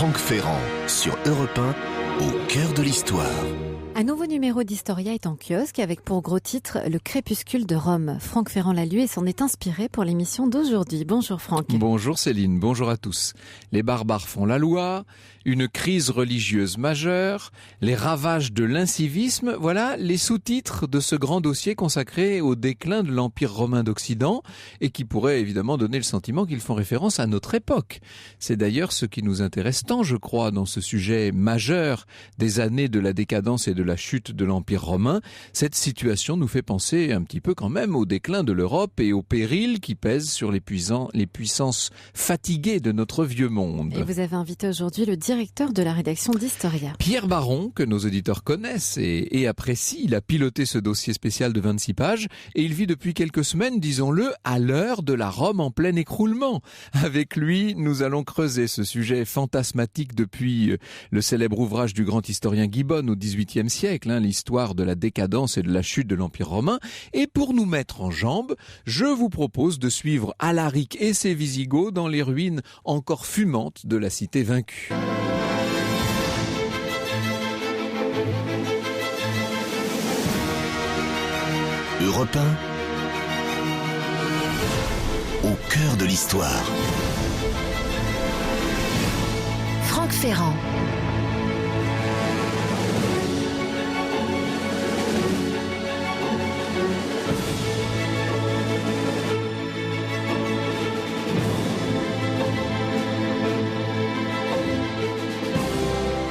Franck Ferrand sur Europe 1, au cœur de l'histoire. Un nouveau numéro d'Historia est en kiosque avec pour gros titre Le crépuscule de Rome. Franck Ferrand l'a lu et s'en est inspiré pour l'émission d'aujourd'hui. Bonjour Franck. Bonjour Céline, bonjour à tous. Les barbares font la loi, une crise religieuse majeure, les ravages de l'incivisme, voilà les sous-titres de ce grand dossier consacré au déclin de l'Empire romain d'Occident et qui pourrait évidemment donner le sentiment qu'ils font référence à notre époque. C'est d'ailleurs ce qui nous intéresse tant, je crois, dans ce sujet majeur des années de la décadence et de la chute de l'Empire romain. Cette situation nous fait penser un petit peu quand même au déclin de l'Europe et au péril qui pèse sur les puissances fatiguées de notre vieux monde. Et vous avez invité aujourd'hui le directeur de la rédaction d'Historia. Pierre Baron, que nos auditeurs connaissent et apprécient. Il a piloté ce dossier spécial de 26 pages et il vit depuis quelques semaines, disons-le, à l'heure de la Rome en plein écroulement. Avec lui, nous allons creuser ce sujet fantasmatique depuis le célèbre ouvrage du grand historien Gibbon au XVIIIe siècle, l'histoire de la décadence et de la chute de l'Empire romain. Et pour nous mettre en jambes, je vous propose de suivre Alaric et ses Visigoths dans les ruines encore fumantes de la cité vaincue. Europe 1, au cœur de l'histoire. Franck Ferrand.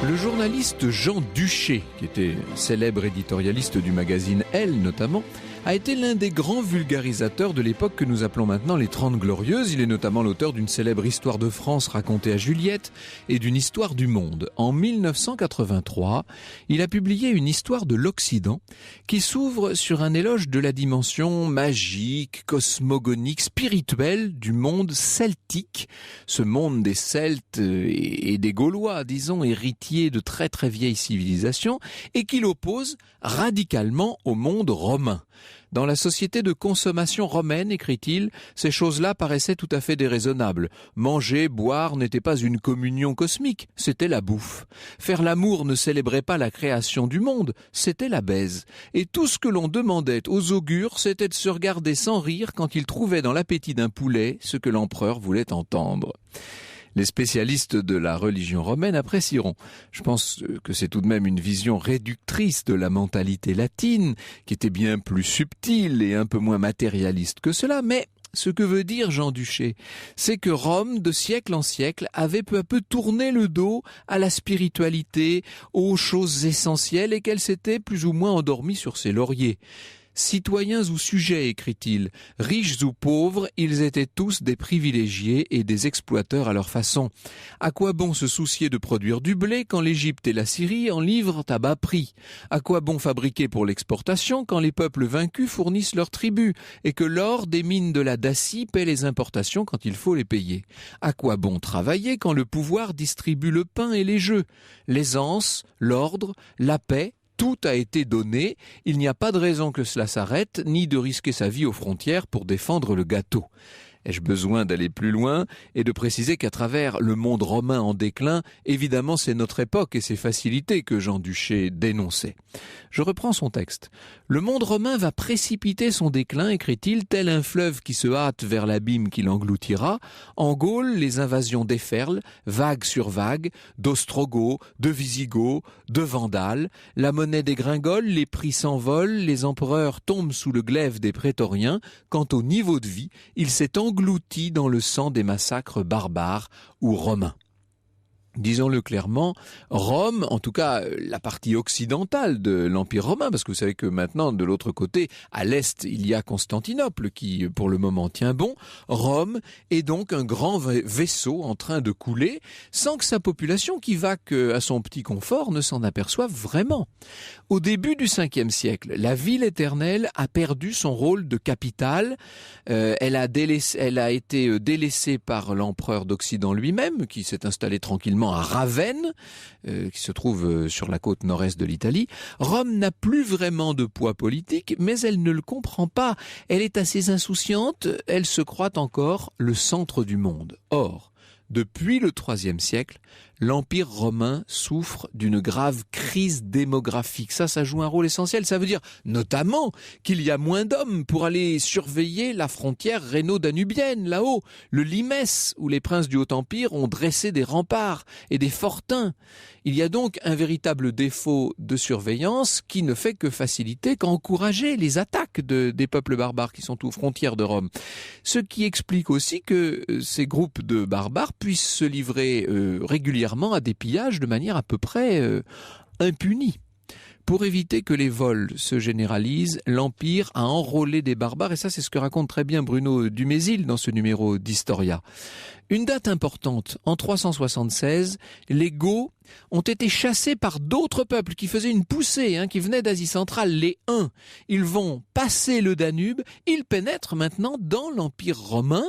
Le journaliste Jean Duché, qui était célèbre éditorialiste du magazine Elle notamment, a été l'un des grands vulgarisateurs de l'époque que nous appelons maintenant les 30 Glorieuses. Il est notamment l'auteur d'une célèbre histoire de France racontée à Juliette et d'une histoire du monde. En 1983, il a publié une histoire de l'Occident qui s'ouvre sur un éloge de la dimension magique, cosmogonique, spirituelle du monde celtique. Ce monde des Celtes et des Gaulois, disons, héritiers de très très vieilles civilisations, et qu'il oppose radicalement au monde romain. Dans la société de consommation romaine, écrit-il, ces choses-là paraissaient tout à fait déraisonnables. Manger, boire n'était pas une communion cosmique, c'était la bouffe. Faire l'amour ne célébrait pas la création du monde, c'était la baise. Et tout ce que l'on demandait aux augures, c'était de se regarder sans rire quand ils trouvaient dans l'appétit d'un poulet ce que l'empereur voulait entendre. Les spécialistes de la religion romaine apprécieront. Je pense que c'est tout de même une vision réductrice de la mentalité latine, qui était bien plus subtile et un peu moins matérialiste que cela, mais ce que veut dire Jean Duché, c'est que Rome, de siècle en siècle, avait peu à peu tourné le dos à la spiritualité, aux choses essentielles, et qu'elle s'était plus ou moins endormie sur ses lauriers. Citoyens ou sujets, écrit-il, riches ou pauvres, ils étaient tous des privilégiés et des exploiteurs à leur façon. À quoi bon se soucier de produire du blé quand l'Égypte et la Syrie en livrent à bas prix? À quoi bon fabriquer pour l'exportation quand les peuples vaincus fournissent leurs tribus et que l'or des mines de la Dacie paie les importations quand il faut les payer? À quoi bon travailler quand le pouvoir distribue le pain et les jeux? L'aisance, l'ordre, la paix, tout a été donné, il n'y a pas de raison que cela s'arrête, ni de risquer sa vie aux frontières pour défendre le gâteau. Ai-je besoin d'aller plus loin et de préciser qu'à travers le monde romain en déclin, évidemment c'est notre époque et ses facilités que Jean Duché dénonçait. Je reprends son texte. Le monde romain va précipiter son déclin, écrit-il, tel un fleuve qui se hâte vers l'abîme qui l'engloutira. En Gaule, les invasions déferlent, vague sur vague, d'Ostrogoths, de Visigoths, de Vandales. La monnaie dégringole, les prix s'envolent, les empereurs tombent sous le glaive des prétoriens. Quant au niveau de vie, il s'est englouti dans le sang des massacres barbares ou romains. Disons-le clairement, Rome, en tout cas la partie occidentale de l'Empire romain, parce que vous savez que maintenant, de l'autre côté, à l'est, il y a Constantinople qui, pour le moment, tient bon. Rome est donc un grand vaisseau en train de couler, sans que sa population, qui va qu'à son petit confort, ne s'en aperçoive vraiment. Au début du 5e siècle, la ville éternelle a perdu son rôle de capitale. Elle a été délaissée par l'empereur d'Occident lui-même, qui s'est installé tranquillement à Ravenne, qui se trouve sur la côte nord-est de l'Italie. Rome n'a plus vraiment de poids politique, mais elle ne le comprend pas. Elle est assez insouciante, elle se croit encore le centre du monde. Or, depuis le IIIe siècle, l'Empire romain souffre d'une grave crise démographique. Ça joue un rôle essentiel. Ça veut dire notamment qu'il y a moins d'hommes pour aller surveiller la frontière rhéno-danubienne, là-haut, le Limès, où les princes du Haut-Empire ont dressé des remparts et des fortins. Il y a donc un véritable défaut de surveillance qui ne fait que faciliter, qu'encourager les attaques des peuples barbares qui sont aux frontières de Rome. Ce qui explique aussi que ces groupes de barbares puissent se livrer régulièrement à des pillages de manière à peu près impunie. Pour éviter que les vols se généralisent, l'Empire a enrôlé des barbares, et ça c'est ce que raconte très bien Bruno Dumézil dans ce numéro d'Historia. Une date importante, en 376, les Goths ont été chassés par d'autres peuples qui faisaient une poussée, qui venaient d'Asie centrale, les Huns. Ils vont passer le Danube, ils pénètrent maintenant dans l'Empire romain.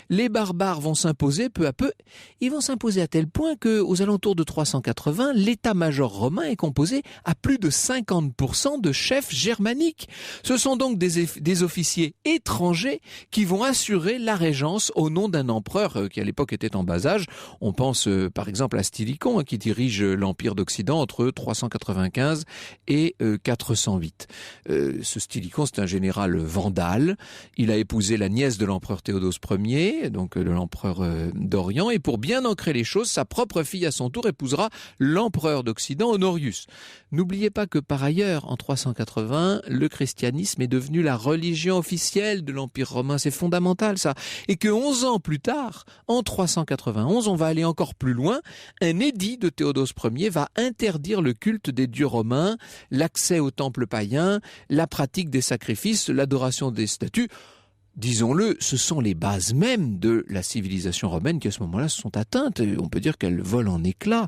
Les barbares vont s'imposer peu à peu. Ils vont s'imposer à tel point qu'aux alentours de 380, l'état-major romain est composé à plus de 50% de chefs germaniques. Ce sont donc des officiers étrangers qui vont assurer la régence au nom d'un empereur qui à l'époque était en bas âge. On pense par exemple à Stylicon qui dirige l'Empire d'Occident entre 395 et 408. Ce Stylicon, c'est un général vandale. Il a épousé la nièce de l'empereur Théodose Ier, donc l'empereur d'Orient, et pour bien ancrer les choses, sa propre fille à son tour épousera l'empereur d'Occident, Honorius. N'oubliez pas que par ailleurs, en 380, le christianisme est devenu la religion officielle de l'Empire romain. C'est fondamental ça. Et que 11 ans plus tard, en 391, on va aller encore plus loin, un édit de Théodose Ier va interdire le culte des dieux romains, l'accès aux temples païens, la pratique des sacrifices, l'adoration des statues. Disons-le, ce sont les bases mêmes de la civilisation romaine qui à ce moment-là se sont atteintes. Et on peut dire qu'elles volent en éclats.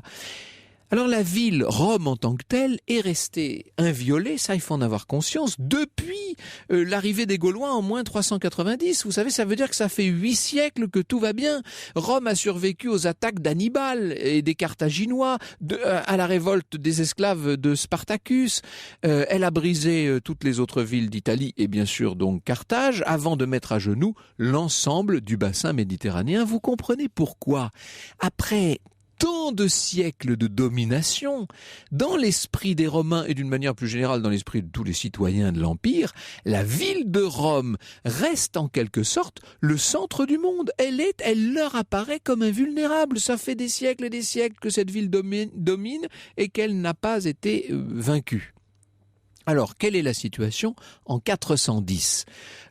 Alors la ville, Rome en tant que telle, est restée inviolée, ça il faut en avoir conscience, depuis l'arrivée des Gaulois en moins 390. Vous savez, ça veut dire que ça fait 8 siècles que tout va bien. Rome a survécu aux attaques d'Hannibal et des Carthaginois, à la révolte des esclaves de Spartacus. Elle a brisé toutes les autres villes d'Italie et bien sûr donc Carthage, avant de mettre à genoux l'ensemble du bassin méditerranéen. Vous comprenez pourquoi, après tant de siècles de domination, dans l'esprit des Romains et d'une manière plus générale dans l'esprit de tous les citoyens de l'Empire, la ville de Rome reste en quelque sorte le centre du monde. Elle leur apparaît comme invulnérable. Ça fait des siècles et des siècles que cette ville domine et qu'elle n'a pas été vaincue. Alors, quelle est la situation en 410 ?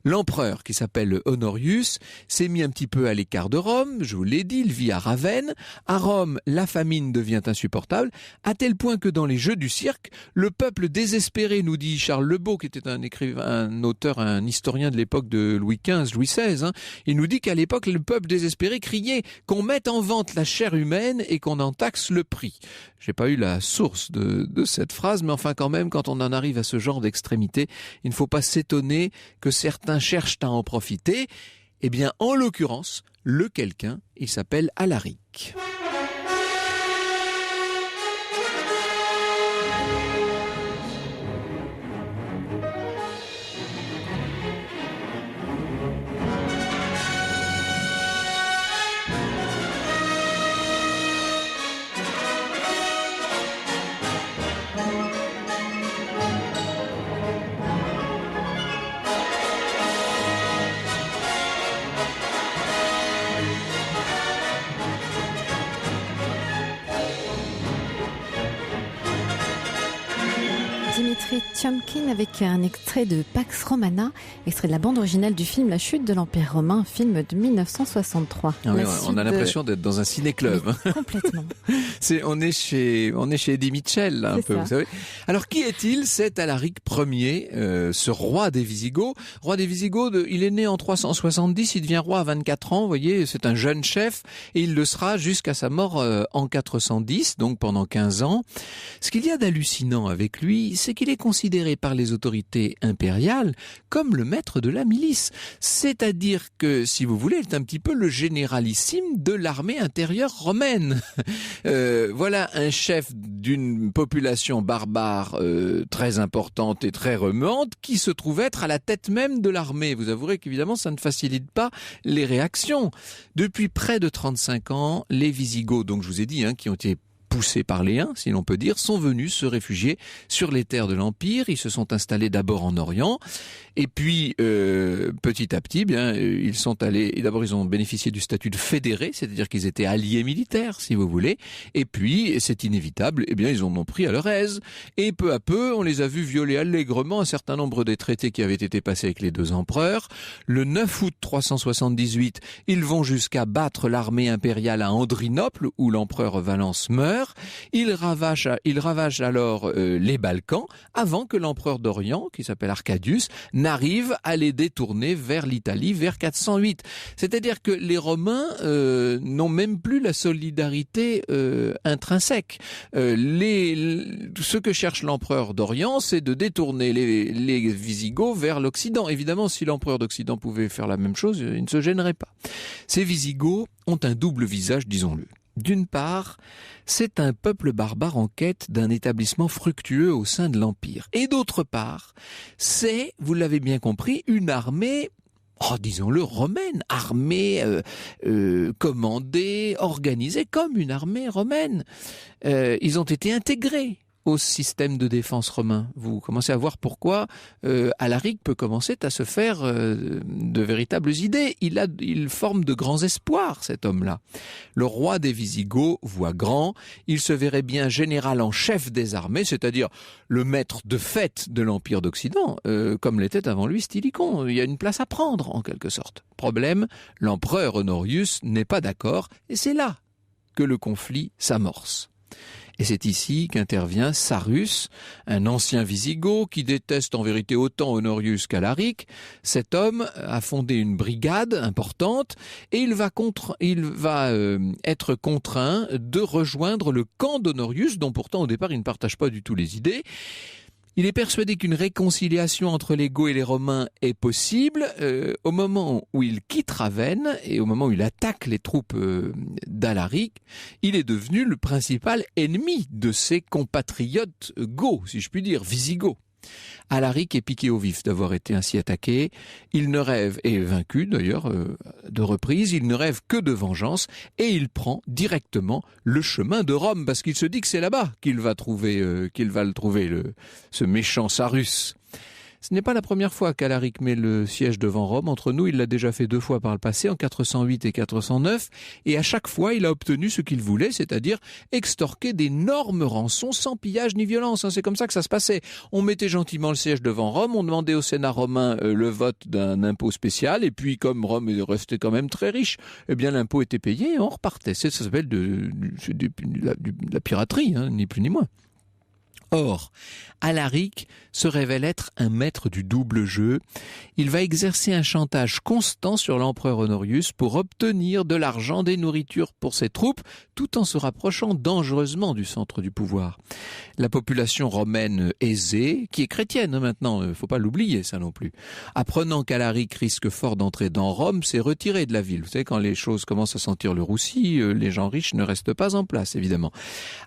L'empereur, qui s'appelle Honorius, s'est mis un petit peu à l'écart de Rome, je vous l'ai dit, il vit à Ravenne. À Rome, la famine devient insupportable, à tel point que dans les Jeux du cirque, le peuple désespéré, nous dit Charles Lebeau, qui était un écrivain, un auteur, un historien de l'époque de Louis XV, Louis XVI, il nous dit qu'à l'époque, le peuple désespéré criait qu'on mette en vente la chair humaine et qu'on en taxe le prix. J'ai pas eu la source de cette phrase, mais enfin quand même, quand on en arrive à ce genre d'extrémité, il ne faut pas s'étonner que certains cherchent à en profiter. Eh bien, en l'occurrence, le quelqu'un, il s'appelle Alaric. Dimitri Tiomkin avec un extrait de Pax Romana, extrait de la bande originale du film La chute de l'Empire romain, film de 1963. Ah oui, on a l'impression d'être dans un ciné-club. Complètement. On est chez Eddie Mitchell, là, un peu, vous savez. Alors, qui est-il? C'est Alaric Ier, ce roi des Visigoths. Roi des Visigoths, il est né en 370, il devient roi à 24 ans, vous voyez, c'est un jeune chef, et il le sera jusqu'à sa mort en 410, donc pendant 15 ans. Ce qu'il y a d'hallucinant avec lui, c'est qu'il est considéré par les autorités impériales comme le maître de la milice. C'est-à-dire que, si vous voulez, il est un petit peu le généralissime de l'armée intérieure romaine. Voilà un chef d'une population barbare très importante et très remuante qui se trouve être à la tête même de l'armée. Vous avouerez qu'évidemment, ça ne facilite pas les réactions. Depuis près de 35 ans, les Visigoths, donc je vous ai dit, qui ont été poussés par les Huns, si l'on peut dire, sont venus se réfugier sur les terres de l'Empire. Ils se sont installés d'abord en Orient, et puis petit à petit, ils sont allés. Et d'abord, ils ont bénéficié du statut de fédérés, c'est-à-dire qu'ils étaient alliés militaires, si vous voulez. Et puis, c'est inévitable, ils en ont pris à leur aise. Et peu à peu, on les a vus violer allègrement un certain nombre des traités qui avaient été passés avec les deux empereurs. Le 9 août 378, ils vont jusqu'à battre l'armée impériale à Andrinople, où l'empereur Valens meurt. Il ravage alors les Balkans avant que l'empereur d'Orient, qui s'appelle Arcadius, n'arrive à les détourner vers l'Italie vers 408. C'est-à-dire que les Romains n'ont même plus la solidarité intrinsèque. Ce que cherche l'empereur d'Orient, c'est de détourner les Visigoths vers l'Occident. Évidemment, si l'empereur d'Occident pouvait faire la même chose, il ne se gênerait pas. Ces Visigoths ont un double visage, disons-le. D'une part, c'est un peuple barbare en quête d'un établissement fructueux au sein de l'Empire. Et d'autre part, c'est, vous l'avez bien compris, une armée, disons-le, romaine, armée commandée, organisée comme une armée romaine. Ils ont été intégrés au système de défense romain. Vous commencez à voir pourquoi Alaric peut commencer à se faire de véritables idées. Il forme de grands espoirs, cet homme-là. Le roi des Visigoths voit grand, il se verrait bien général en chef des armées, c'est-à-dire le maître de fait de l'Empire d'Occident, comme l'était avant lui Stylicon. Il y a une place à prendre, en quelque sorte. Problème, l'empereur Honorius n'est pas d'accord, et c'est là que le conflit s'amorce. Et c'est ici qu'intervient Sarus, un ancien Visigoth qui déteste en vérité autant Honorius qu'Alaric. Cet homme a fondé une brigade importante et il va être contraint de rejoindre le camp d'Honorius, dont pourtant au départ il ne partage pas du tout les idées. Il est persuadé qu'une réconciliation entre les Goths et les Romains est possible. Au moment où il quitte Ravenne et au moment où il attaque les troupes d'Alaric, il est devenu le principal ennemi de ses compatriotes Goths, si je puis dire, Visigoths. Alaric est piqué au vif d'avoir été ainsi attaqué. Il ne rêve, et vaincu d'ailleurs de reprise, il ne rêve que de vengeance et il prend directement le chemin de Rome parce qu'il se dit que c'est là-bas qu'il va le trouver, ce méchant Sarus. Ce n'est pas la première fois qu'Alaric met le siège devant Rome. Entre nous, il l'a déjà fait 2 fois par le passé, en 408 et 409, et à chaque fois, il a obtenu ce qu'il voulait, c'est-à-dire extorquer d'énormes rançons sans pillage ni violence. C'est comme ça que ça se passait. On mettait gentiment le siège devant Rome, on demandait au Sénat romain le vote d'un impôt spécial, et puis comme Rome est resté quand même très riche, l'impôt était payé et on repartait. Ça s'appelle de la piraterie, ni plus ni moins. Or, Alaric se révèle être un maître du double jeu. Il va exercer un chantage constant sur l'empereur Honorius pour obtenir de l'argent, des nourritures pour ses troupes, tout en se rapprochant dangereusement du centre du pouvoir. La population romaine aisée, qui est chrétienne maintenant, faut pas l'oublier ça non plus, apprenant qu'Alaric risque fort d'entrer dans Rome, s'est retiré de la ville. Vous savez, quand les choses commencent à sentir le roussi, les gens riches ne restent pas en place, évidemment.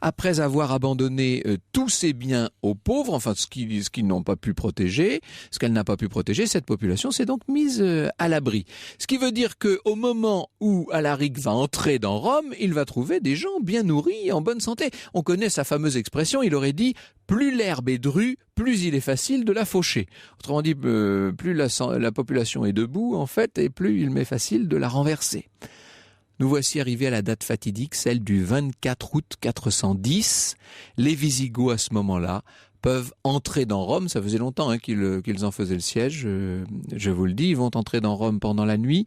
Après avoir abandonné tous ses biens aux pauvres, enfin ce qu'ils n'ont pas pu protéger, ce qu'elle n'a pas pu protéger, cette population s'est donc mise à l'abri. Ce qui veut dire qu'au moment où Alaric va entrer dans Rome, il va trouver des gens bien nourris et en bonne santé. On connaît sa fameuse expression, il aurait dit « plus l'herbe est drue, plus il est facile de la faucher ». Autrement dit, plus la population est debout, en fait, et plus il m'est facile de la renverser. Nous voici arrivés à la date fatidique, celle du 24 août 410. Les Visigoths, à ce moment-là, peuvent entrer dans Rome. Ça faisait longtemps qu'ils en faisaient le siège, je vous le dis. Ils vont entrer dans Rome pendant la nuit.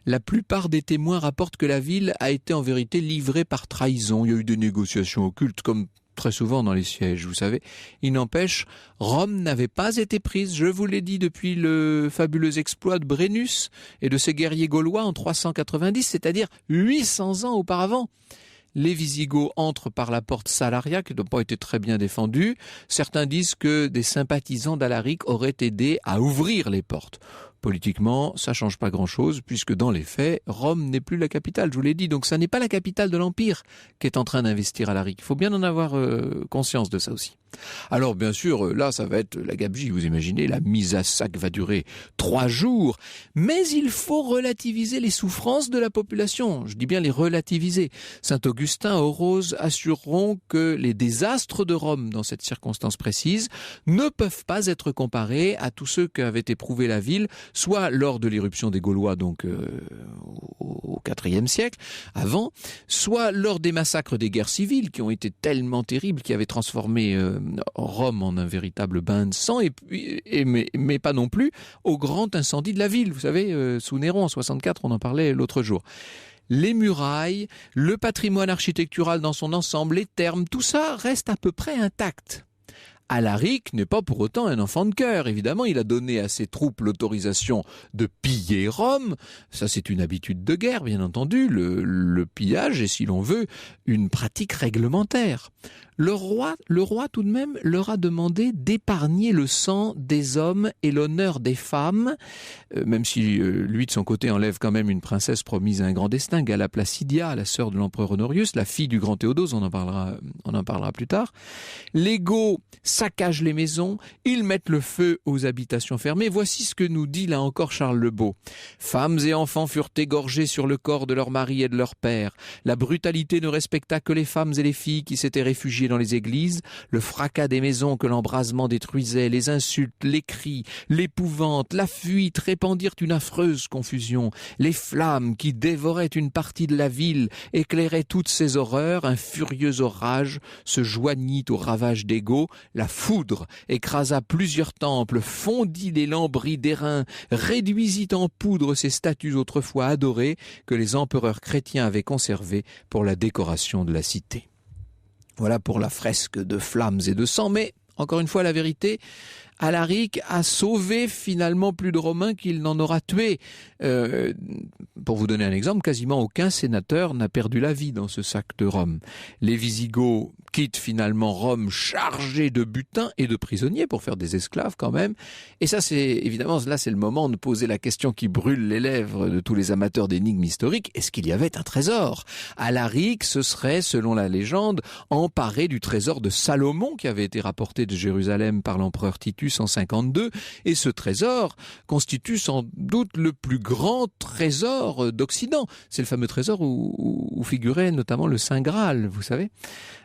La plupart des témoins rapportent que la ville a été en vérité livrée par trahison. Il y a eu des négociations occultes, comme très souvent dans les sièges, vous savez. Il n'empêche, Rome n'avait pas été prise, je vous l'ai dit, depuis le fabuleux exploit de Brennus et de ses guerriers gaulois en 390, c'est-à-dire 800 ans auparavant. Les Visigoths entrent par la porte Salaria, qui n'a pas été très bien défendue. Certains disent que des sympathisants d'Alaric auraient aidé à ouvrir les portes. Politiquement, ça change pas grand-chose, puisque dans les faits, Rome n'est plus la capitale, je vous l'ai dit. Donc ça n'est pas la capitale de l'Empire qui est en train d'investir Alaric. Il faut bien en avoir conscience de ça aussi. Alors bien sûr, là ça va être la gabegie, vous imaginez, la mise à sac va durer 3 jours, mais il faut relativiser les souffrances de la population, je dis bien les relativiser. Saint Augustin, Orose assureront que les désastres de Rome dans cette circonstance précise ne peuvent pas être comparés à tous ceux qu'avait éprouvé la ville, soit lors de l'éruption des Gaulois donc au IVe siècle avant, soit lors des massacres des guerres civiles qui ont été tellement terribles, qui avaient transformé Rome en un véritable bain de sang, mais pas non plus au grand incendie de la ville, vous savez, sous Néron en 64, on en parlait l'autre jour. Les murailles, le patrimoine architectural dans son ensemble, les thermes, tout ça reste à peu près intact. Alaric n'est pas pour autant un enfant de cœur. Évidemment, il a donné à ses troupes l'autorisation de piller Rome. Ça, c'est une habitude de guerre, bien entendu. Le pillage est, si l'on veut, une pratique réglementaire. Le roi, tout de même, leur a demandé d'épargner le sang des hommes et l'honneur des femmes, même si lui, de son côté, enlève quand même une princesse promise à un grand destin, Galla Placidia, la sœur de l'empereur Honorius, la fille du grand Théodose, on en parlera plus tard. Les Goths saccagent les maisons, ils mettent le feu aux habitations fermées. Voici ce que nous dit là encore Charles le Beau. Femmes et enfants furent égorgés sur le corps de leur mari et de leur père. La brutalité ne respecta que les femmes et les filles qui s'étaient réfugiées dans les églises, le fracas des maisons que l'embrasement détruisait, les insultes, les cris, l'épouvante, la fuite répandirent une affreuse confusion. Les flammes qui dévoraient une partie de la ville éclairaient toutes ces horreurs. Un furieux orage se joignit aux ravages des Goths. La foudre écrasa plusieurs temples, fondit les lambris d'airain, réduisit en poudre ces statues autrefois adorées que les empereurs chrétiens avaient conservées pour la décoration de la cité. Voilà pour la fresque de flammes et de sang, mais encore une fois la vérité, Alaric a sauvé finalement plus de Romains qu'il n'en aura tué. Pour vous donner un exemple, quasiment aucun sénateur n'a perdu la vie dans ce sac de Rome. Les Visigoths quittent finalement Rome chargés de butin et de prisonniers pour faire des esclaves quand même. Et ça, c'est évidemment, là, c'est le moment de poser la question qui brûle les lèvres de tous les amateurs d'énigmes historiques. Est-ce qu'il y avait un trésor? Alaric se serait, selon la légende, emparé du trésor de Salomon qui avait été rapporté de Jérusalem par l'empereur Titus en 52. Et ce trésor constitue sans doute le plus grand trésor d'Occident. C'est le fameux trésor où figurait notamment le Saint Graal, vous savez.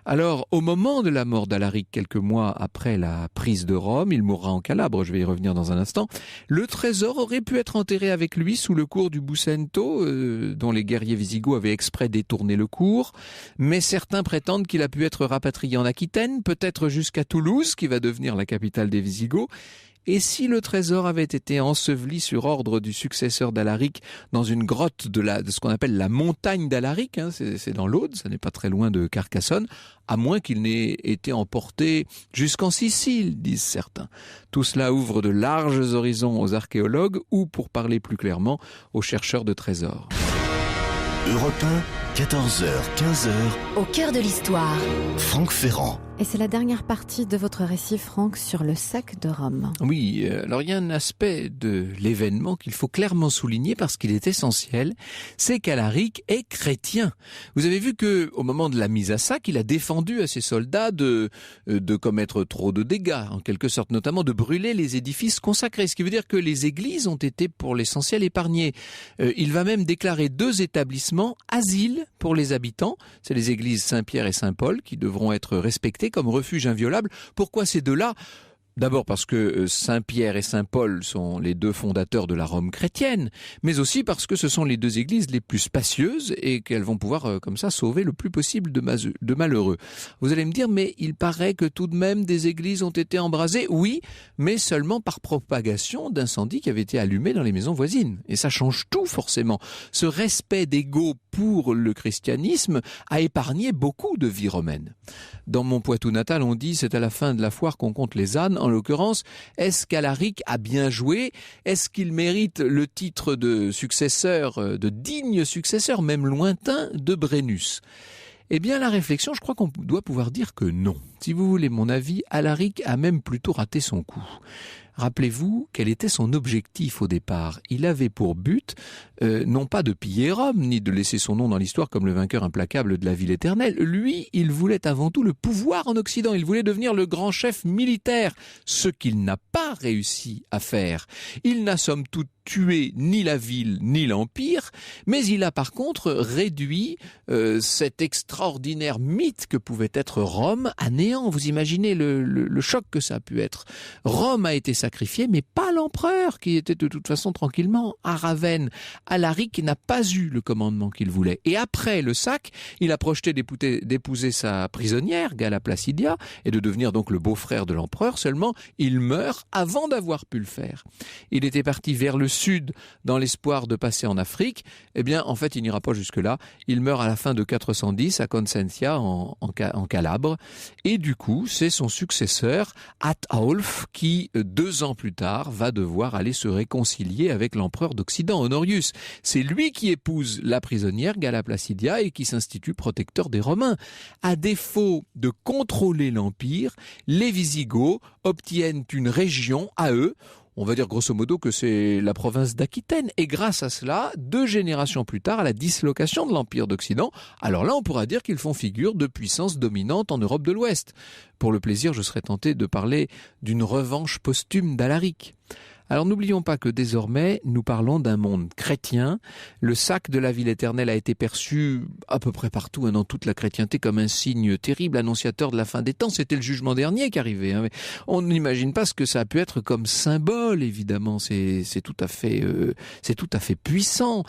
Alors, au moment de la mort d'Alaric, quelques mois après la prise de Rome, il mourra en Calabre, je vais y revenir dans un instant, le trésor aurait pu être enterré avec lui sous le cours du Bucento, dont les guerriers visigoths avaient exprès détourné le cours, mais certains prétendent qu'il a pu être rapatrié en Aquitaine, peut-être jusqu'à Toulouse, qui va devenir la capitale des Visigoths. Et si le trésor avait été enseveli sur ordre du successeur d'Alaric dans une grotte de ce qu'on appelle la montagne d'Alaric, c'est dans l'Aude, ça n'est pas très loin de Carcassonne, à moins qu'il n'ait été emporté jusqu'en Sicile, disent certains. Tout cela ouvre de larges horizons aux archéologues ou, pour parler plus clairement, aux chercheurs de trésors. Europe 1, 14h, 15h. Au cœur de l'histoire. Franck Ferrand. Et c'est la dernière partie de votre récit, Franck, sur le sac de Rome. Oui, alors il y a un aspect de l'événement qu'il faut clairement souligner parce qu'il est essentiel, c'est qu'Alaric est chrétien. Vous avez vu que au moment de la mise à sac, il a défendu à ses soldats de commettre trop de dégâts, en quelque sorte, notamment de brûler les édifices consacrés, ce qui veut dire que les églises ont été pour l'essentiel épargnées. Il va même déclarer 2 établissements asiles pour les habitants, c'est les églises Saint-Pierre et Saint-Paul qui devront être respectées comme refuge inviolable. Pourquoi ces 2-là ? D'abord parce que Saint-Pierre et Saint-Paul sont les 2 fondateurs de la Rome chrétienne, mais aussi parce que ce sont les 2 églises les plus spacieuses et qu'elles vont pouvoir comme ça sauver le plus possible de malheureux. Vous allez me dire, mais il paraît que tout de même des églises ont été embrasées. Oui, mais seulement par propagation d'incendies qui avaient été allumés dans les maisons voisines. Et ça change tout forcément. Ce respect des Goths pour le christianisme a épargné beaucoup de vies romaines. Dans mon Poitou natal, on dit c'est à la fin de la foire qu'on compte les ânes. En l'occurrence, est-ce qu'Alaric a bien joué? Est-ce qu'il mérite le titre de successeur, de digne successeur, même lointain, de Brennus? Eh bien, la réflexion, je crois qu'on doit pouvoir dire que non. Si vous voulez mon avis, Alaric a même plutôt raté son coup. Rappelez-vous quel était son objectif au départ. Il avait pour but non pas de piller Rome, ni de laisser son nom dans l'histoire comme le vainqueur implacable de la ville éternelle. Lui, il voulait avant tout le pouvoir en Occident. Il voulait devenir le grand chef militaire, ce qu'il n'a pas réussi à faire. Il n'a somme toute tué ni la ville ni l'empire, mais il a par contre réduit cet extraordinaire mythe que pouvait être Rome à néant. Vous imaginez le choc que ça a pu être. Rome a été sacrifiée, mais pas l'empereur qui était de toute façon tranquillement à Ravenne. Alaric n'a pas eu le commandement qu'il voulait. Et après le sac, il a projeté d'épouser sa prisonnière, Galla Placidia, et de devenir donc le beau-frère de l'empereur. Seulement, il meurt avant d'avoir pu le faire. Il était parti vers le sud dans l'espoir de passer en Afrique. Eh bien, en fait, il n'ira pas jusque-là. Il meurt à la fin de 410 à Consentia, en Calabre. Et du coup, c'est son successeur, Ataulf, qui, 2 ans plus tard, va devoir aller se réconcilier avec l'empereur d'Occident, Honorius. C'est lui qui épouse la prisonnière Galla Placidia et qui s'institue protecteur des Romains. À défaut de contrôler l'empire, les Visigoths obtiennent une région à eux. On va dire grosso modo que c'est la province d'Aquitaine. Et grâce à cela, 2 générations plus tard, à la dislocation de l'Empire d'Occident, alors là on pourra dire qu'ils font figure de puissance dominante en Europe de l'Ouest. Pour le plaisir, je serais tenté de parler d'une revanche posthume d'Alaric. Alors n'oublions pas que désormais, nous parlons d'un monde chrétien. Le sac de la ville éternelle a été perçu à peu près partout, dans toute la chrétienté, comme un signe terrible, annonciateur de la fin des temps. C'était le jugement dernier qui arrivait. Mais on n'imagine pas ce que ça a pu être comme symbole, évidemment. C'est tout à fait puissant.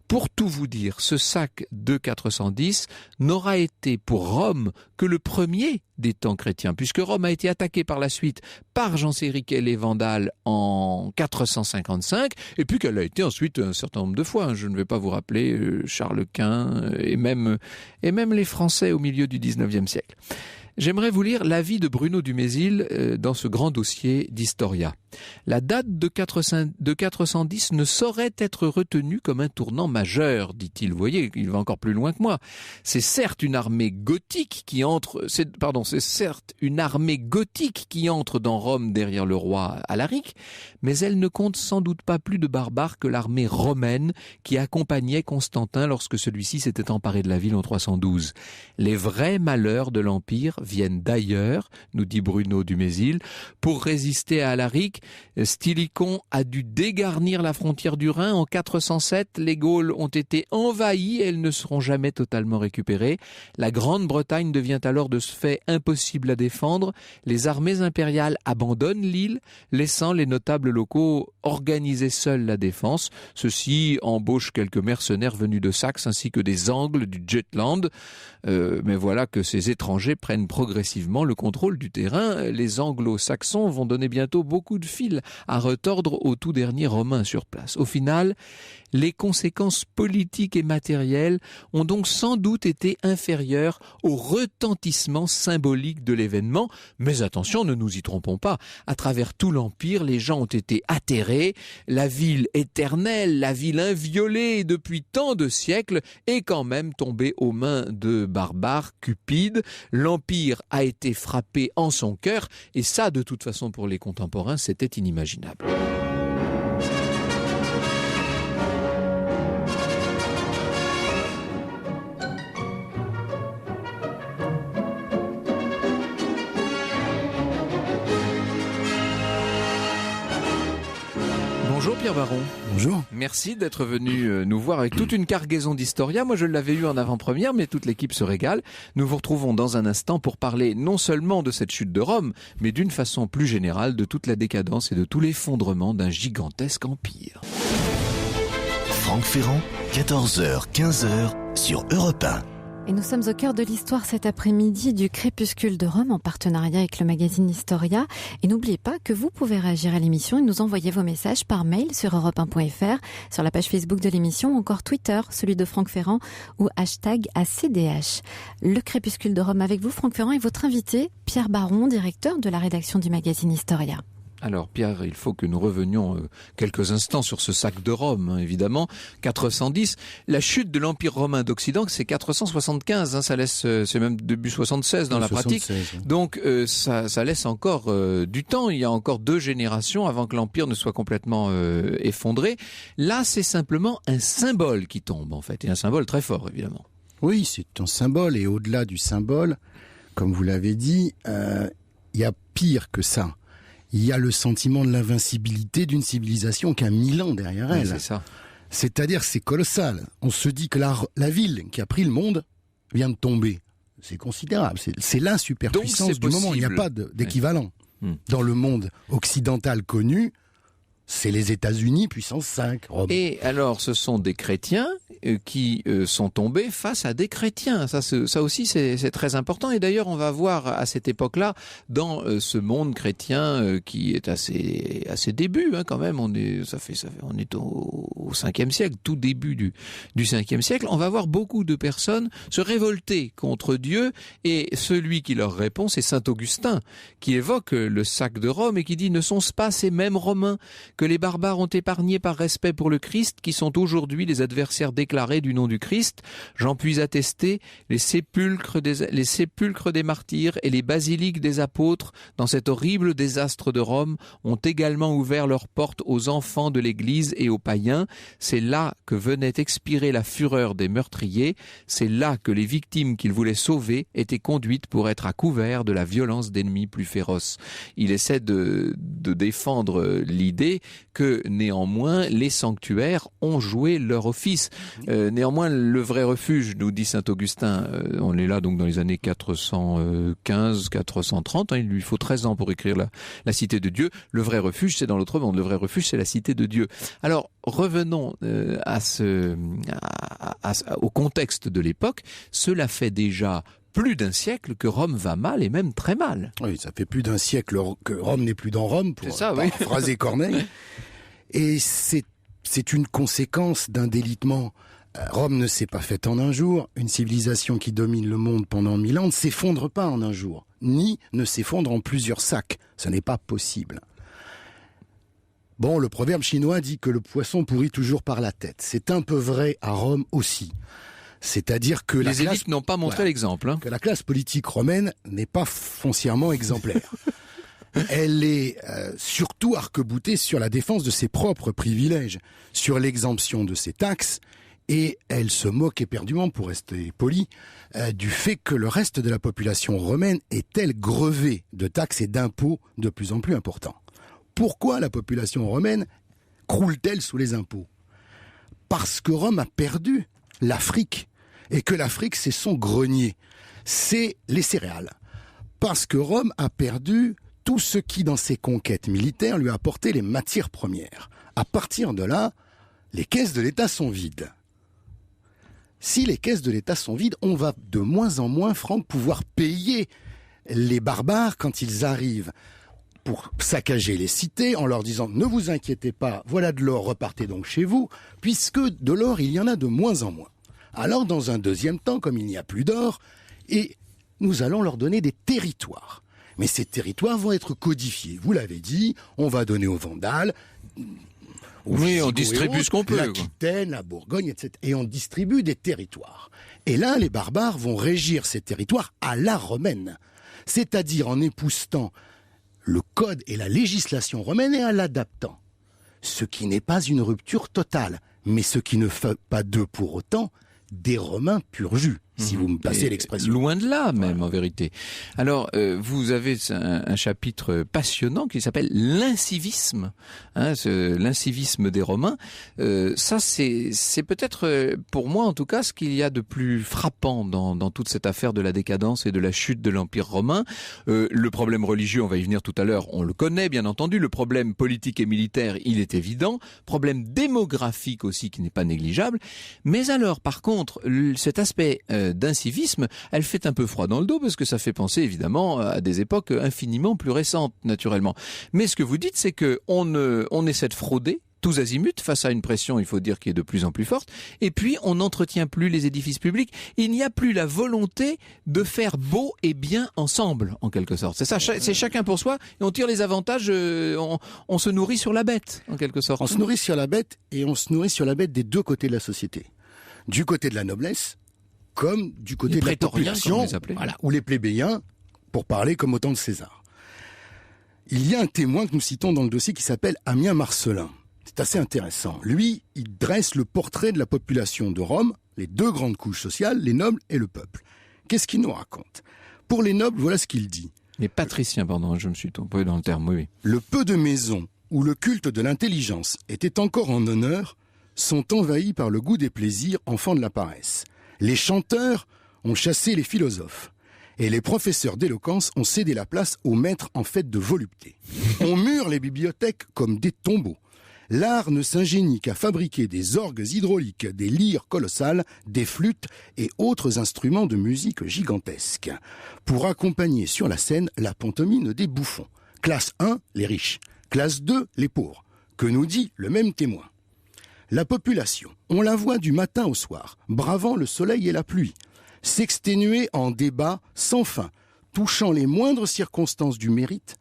Pour tout vous dire, ce sac de 410 n'aura été pour Rome que le premier des temps chrétiens, puisque Rome a été attaquée par la suite par Genséric et les Vandales en 455, et puis qu'elle a été ensuite un certain nombre de fois. Je ne vais pas vous rappeler Charles Quint et même les Français au milieu du 19e siècle. J'aimerais vous lire l'avis de Bruno Dumézil dans ce grand dossier d'Historia. La date de 410 ne saurait être retenue comme un tournant majeur, dit-il. Vous voyez, il va encore plus loin que moi. C'est certes une armée gothique qui entre dans Rome derrière le roi Alaric, mais elle ne compte sans doute pas plus de barbares que l'armée romaine qui accompagnait Constantin lorsque celui-ci s'était emparé de la ville en 312. Les vrais malheurs de l'Empire viennent d'ailleurs, nous dit Bruno Dumézil. Pour résister à Alaric, Stylicon a dû dégarnir la frontière du Rhin. En 407, les Gaules ont été envahies et elles ne seront jamais totalement récupérées. La Grande-Bretagne devient alors de ce fait impossible à défendre. Les armées impériales abandonnent l'île, laissant les notables locaux organiser seuls la défense. Ceux-ci embauchent quelques mercenaires venus de Saxe ainsi que des Angles du Jutland. Mais voilà que ces étrangers prennent progressivement le contrôle du terrain. Les anglo-saxons vont donner bientôt beaucoup de fil à retordre aux tout derniers Romains sur place. Au final, les conséquences politiques et matérielles ont donc sans doute été inférieures au retentissement symbolique de l'événement. Mais attention, ne nous y trompons pas. À travers tout l'Empire, les gens ont été atterrés. La ville éternelle, la ville inviolée depuis tant de siècles est quand même tombée aux mains de barbares cupides. L'Empire a été frappé en son cœur et ça, de toute façon, pour les contemporains, c'était inimaginable. Bonjour Pierre Baron. Bonjour. Merci d'être venu nous voir avec toute une cargaison d'Historia. Moi je l'avais eu en avant-première, mais toute l'équipe se régale. Nous vous retrouvons dans un instant pour parler non seulement de cette chute de Rome, mais d'une façon plus générale de toute la décadence et de tout l'effondrement d'un gigantesque empire. Franck Ferrand, 14h, 15h sur Europe 1. Et nous sommes au cœur de l'histoire cet après-midi du Crépuscule de Rome en partenariat avec le magazine Historia. Et n'oubliez pas que vous pouvez réagir à l'émission et nous envoyer vos messages par mail sur europe1.fr, sur la page Facebook de l'émission ou encore Twitter, celui de Franck Ferrand ou #ACDH. Le Crépuscule de Rome avec vous, Franck Ferrand, et votre invité, Pierre Baron, directeur de la rédaction du magazine Historia. Alors Pierre, il faut que nous revenions quelques instants sur ce sac de Rome, hein, évidemment. 410, la chute de l'Empire romain d'Occident, c'est 475, hein, ça laisse, c'est même début 76 dans la 76, pratique. Oui. Donc ça laisse encore du temps, il y a encore 2 générations avant que l'Empire ne soit complètement effondré. Là, c'est simplement un symbole qui tombe en fait, et un symbole très fort évidemment. Oui, c'est un symbole, et au-delà du symbole, comme vous l'avez dit, il y a pire que ça. Il y a le sentiment de l'invincibilité d'une civilisation qui a 1000 ans derrière elle. Oui, c'est ça. C'est-à-dire, c'est colossal. On se dit que la ville qui a pris le monde vient de tomber. C'est considérable. C'est la superpuissance du moment. Il n'y a pas d'équivalent. Dans le monde occidental connu, c'est les États-Unis, puissance 5. Rome. Et alors, ce sont des chrétiens qui sont tombés face à des chrétiens. Ça aussi, c'est très important. Et d'ailleurs, on va voir à cette époque-là, dans ce monde chrétien qui est à ses débuts, hein, quand même. On est au 5e siècle, tout début du 5e siècle. On va voir beaucoup de personnes se révolter contre Dieu. Et celui qui leur répond, c'est saint Augustin, qui évoque le sac de Rome et qui dit « Ne sont-ce pas ces mêmes Romains que les barbares ont épargnés par respect pour le Christ, qui sont aujourd'hui les adversaires déclarés du nom du Christ. J'en puis attester, les sépulcres des martyrs et les basiliques des apôtres, dans cet horrible désastre de Rome, ont également ouvert leurs portes aux enfants de l'Église et aux païens. C'est là que venait expirer la fureur des meurtriers. C'est là que les victimes qu'ils voulaient sauver étaient conduites pour être à couvert de la violence d'ennemis plus féroces. » Il essaie de défendre l'idée que néanmoins les sanctuaires ont joué leur office. Néanmoins, le vrai refuge, nous dit saint Augustin, on est là donc dans les années 415-430, hein, il lui faut 13 ans pour écrire la cité de Dieu. Le vrai refuge, c'est dans l'autre monde. Le vrai refuge, c'est la cité de Dieu. Alors, revenons au contexte de l'époque. Cela fait déjà plus d'un siècle que Rome va mal, et même très mal. Oui, ça fait plus d'un siècle que Rome n'est plus dans Rome, pour paraphraser Corneille. Et c'est une conséquence d'un délitement. Rome ne s'est pas faite en un jour. Une civilisation qui domine le monde pendant 1000 ans ne s'effondre pas en un jour, ni ne s'effondre en plusieurs sacs. Ce n'est pas possible. Bon, le proverbe chinois dit que le poisson pourrit toujours par la tête. C'est un peu vrai à Rome aussi. C'est-à-dire que les élites n'ont pas montré l'exemple. Hein. Que la classe politique romaine n'est pas foncièrement exemplaire. Elle est surtout arc-boutée sur la défense de ses propres privilèges, sur l'exemption de ses taxes, et elle se moque éperdument, pour rester poli, du fait que le reste de la population romaine est-elle grevée de taxes et d'impôts de plus en plus importants. Pourquoi la population romaine croule-t-elle sous les impôts ? Parce que Rome a perdu l'Afrique, et que l'Afrique, c'est son grenier, c'est les céréales. Parce que Rome a perdu tout ce qui, dans ses conquêtes militaires, lui a apporté les matières premières. À partir de là, les caisses de l'État sont vides. Si les caisses de l'État sont vides, on va de moins en moins, Franck, pouvoir payer les barbares quand ils arrivent pour saccager les cités en leur disant « Ne vous inquiétez pas, voilà de l'or, repartez donc chez vous », puisque de l'or, il y en a de moins en moins. Alors, dans un deuxième temps, comme il n'y a plus d'or, et nous allons leur donner des territoires. Mais ces territoires vont être codifiés. Vous l'avez dit, on va donner aux Vandales, oui, on distribue ce qu'on peut. L'Aquitaine, la Bourgogne, etc. Et on distribue des territoires. Et là, les barbares vont régir ces territoires à la romaine. C'est-à-dire en époussetant le code et la législation romaine et en l'adaptant. Ce qui n'est pas une rupture totale, mais ce qui ne fait pas d'eux pour autant des Romains pur jus, si vous me passez l'expression. Loin de là, même, en vérité. Alors, vous avez un chapitre passionnant qui s'appelle l'incivisme, hein, l'incivisme des Romains. Ça, c'est peut-être, pour moi en tout cas, ce qu'il y a de plus frappant dans toute cette affaire de la décadence et de la chute de l'Empire romain. Le problème religieux, on va y venir tout à l'heure, on le connaît, bien entendu. Le problème politique et militaire, il est évident. Problème démographique aussi, qui n'est pas négligeable. Mais alors, par contre, cet aspect d'incivisme, elle fait un peu froid dans le dos parce que ça fait penser évidemment à des époques infiniment plus récentes, naturellement. Mais ce que vous dites, c'est que on essaie de frauder tous azimuts face à une pression, il faut dire, qui est de plus en plus forte. Et puis, on n'entretient plus les édifices publics. Il n'y a plus la volonté de faire beau et bien ensemble, en quelque sorte. C'est ça, c'est chacun pour soi, et on tire les avantages, on se nourrit sur la bête, en quelque sorte. On se nourrit sur la bête, et on se nourrit sur la bête des deux côtés de la société. Du côté de la noblesse, comme du côté Les de la prétoriens, population, comme on les appelait. voilà, ou les plébéiens, pour parler comme au temps de César. Il y a un témoin que nous citons dans le dossier qui s'appelle Ammien Marcellin. C'est assez intéressant. Lui, il dresse le portrait de la population de Rome, les deux grandes couches sociales, les nobles et le peuple. Qu'est-ce qu'il nous raconte? Pour les nobles, voilà ce qu'il dit. Les patriciens, pardon, je me suis trompé dans le terme, oui. Le peu de maisons où le culte de l'intelligence était encore en honneur sont envahis par le goût des plaisirs, enfants de la paresse. Les chanteurs ont chassé les philosophes. Et les professeurs d'éloquence ont cédé la place aux maîtres en fait de volupté. On mure les bibliothèques comme des tombeaux. L'art ne s'ingénie qu'à fabriquer des orgues hydrauliques, des lyres colossales, des flûtes et autres instruments de musique gigantesques, pour accompagner sur la scène la pantomime des bouffons. Classe 1, les riches. Classe 2, les pauvres. Que nous dit le même témoin? La population, on la voit du matin au soir, bravant le soleil et la pluie, s'exténuer en débats sans fin, touchant les moindres circonstances du mérite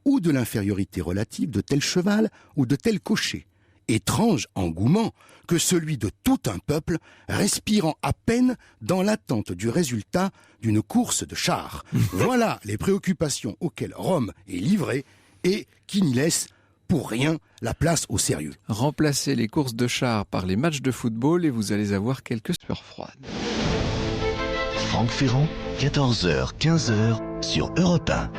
ou de l'infériorité relative de tel cheval ou de tel cocher. Étrange engouement que celui de tout un peuple respirant à peine dans l'attente du résultat d'une course de chars. Voilà les préoccupations auxquelles Rome est livrée et qui n'y laissent pour rien la place au sérieux. Remplacez les courses de chars par les matchs de football et vous allez avoir quelques sueurs froides. Franck Ferrand, 14h, 15h sur Europe 1.